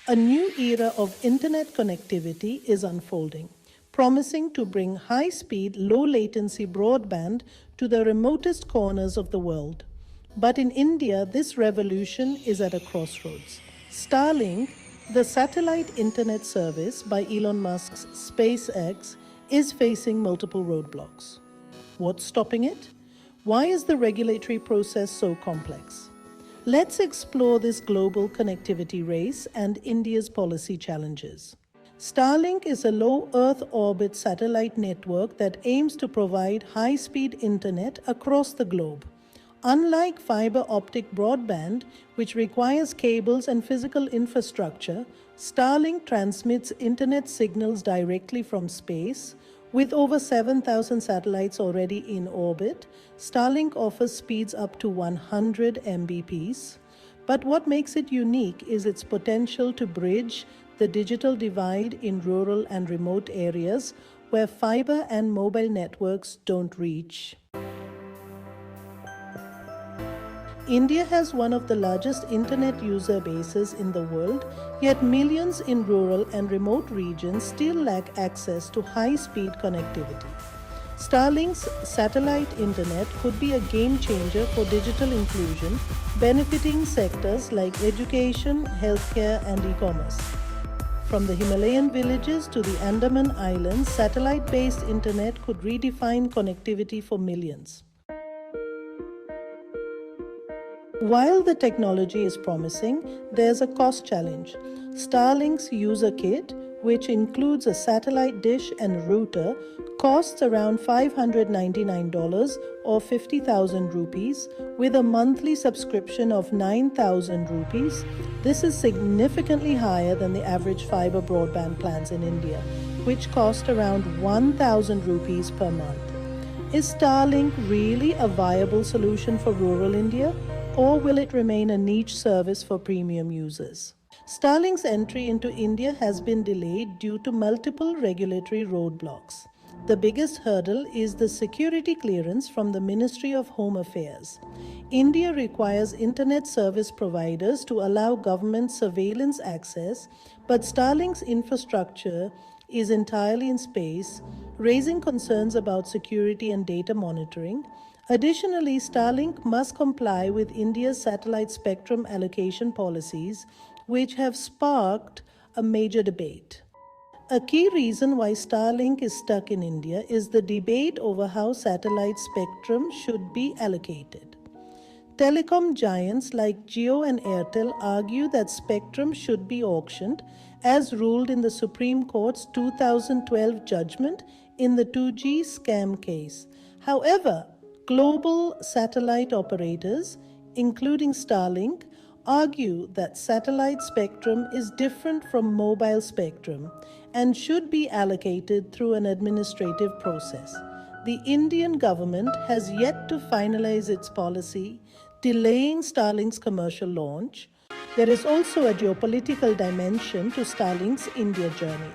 A new era of internet connectivity is unfolding, promising to bring high-speed, low-latency broadband to the remotest corners of the world. But in India, this revolution is at a crossroads. Starlink, the satellite internet service by Elon Musk's SpaceX, is facing multiple roadblocks. What's stopping it? Why is the regulatory process so complex? Let's explore this global connectivity race and India's policy challenges. Starlink is a low Earth orbit satellite network that aims to provide high-speed internet across the globe. Unlike fiber optic broadband, which requires cables and physical infrastructure, Starlink transmits internet signals directly from space. With over 7,000 satellites already in orbit, Starlink offers speeds up to 100 Mbps. But what makes it unique is its potential to bridge the digital divide in rural and remote areas where fiber and mobile networks don't reach. India has one of the largest internet user bases in the world, yet millions in rural and remote regions still lack access to high-speed connectivity. Starlink's satellite internet could be a game changer for digital inclusion, benefiting sectors like education, healthcare, and e-commerce. From the Himalayan villages to the Andaman Islands, satellite-based internet could redefine connectivity for millions. While the technology is promising, there's a cost challenge. Starlink's user kit, which includes a satellite dish and router, costs around $599 or 50,000 rupees, with a monthly subscription of 9,000 rupees. This is significantly higher than the average fiber broadband plans in India, which cost around 1,000 rupees per month. Is Starlink really a viable solution for rural India? Or will it remain a niche service for premium users? Starlink's entry into India has been delayed due to multiple regulatory roadblocks. The biggest hurdle is the security clearance from the Ministry of Home Affairs. India requires internet service providers to allow government surveillance access, but Starlink's infrastructure is entirely in space, raising concerns about security and data monitoring. Additionally, Starlink must comply with India's satellite spectrum allocation policies, which have sparked a major debate. A key reason why Starlink is stuck in India is the debate over how satellite spectrum should be allocated. Telecom giants like Jio and Airtel argue that spectrum should be auctioned, as ruled in the Supreme Court's 2012 judgment in the 2G scam case. However, global satellite operators, including Starlink, argue that satellite spectrum is different from mobile spectrum and should be allocated through an administrative process. The Indian government has yet to finalize its policy, delaying Starlink's commercial launch. There is also a geopolitical dimension to Starlink's India journey.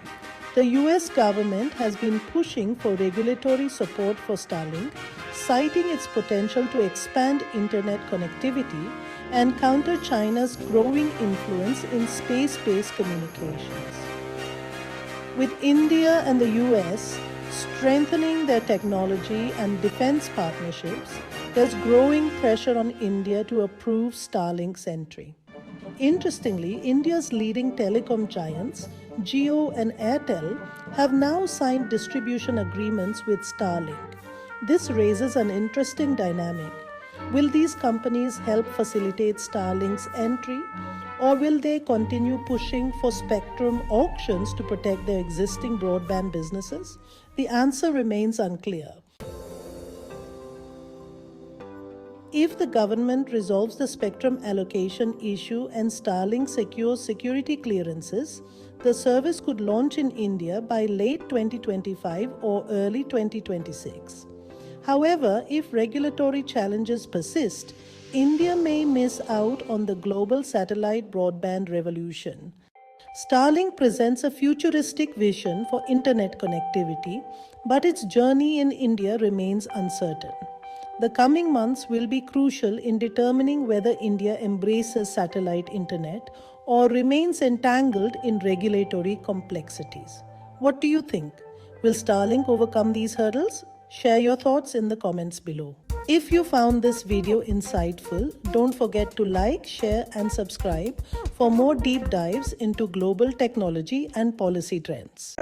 The US government has been pushing for regulatory support for Starlink, citing its potential to expand internet connectivity and counter China's growing influence in space-based communications. With India and the US strengthening their technology and defense partnerships, there's growing pressure on India to approve Starlink's entry. Interestingly, India's leading telecom giants, Jio and Airtel, have now signed distribution agreements with Starlink. This raises an interesting dynamic. Will these companies help facilitate Starlink's entry, or will they continue pushing for spectrum auctions to protect their existing broadband businesses? The answer remains unclear. If the government resolves the spectrum allocation issue and Starlink secures security clearances, the service could launch in India by late 2025 or early 2026. However, if regulatory challenges persist, India may miss out on the global satellite broadband revolution. Starlink presents a futuristic vision for internet connectivity, but its journey in India remains uncertain. The coming months will be crucial in determining whether India embraces satellite internet or remains entangled in regulatory complexities? What do you think? Will Starlink overcome these hurdles? Share your thoughts in the comments below. If you found this video insightful, don't forget to like, share and subscribe for more deep dives into global technology and policy trends.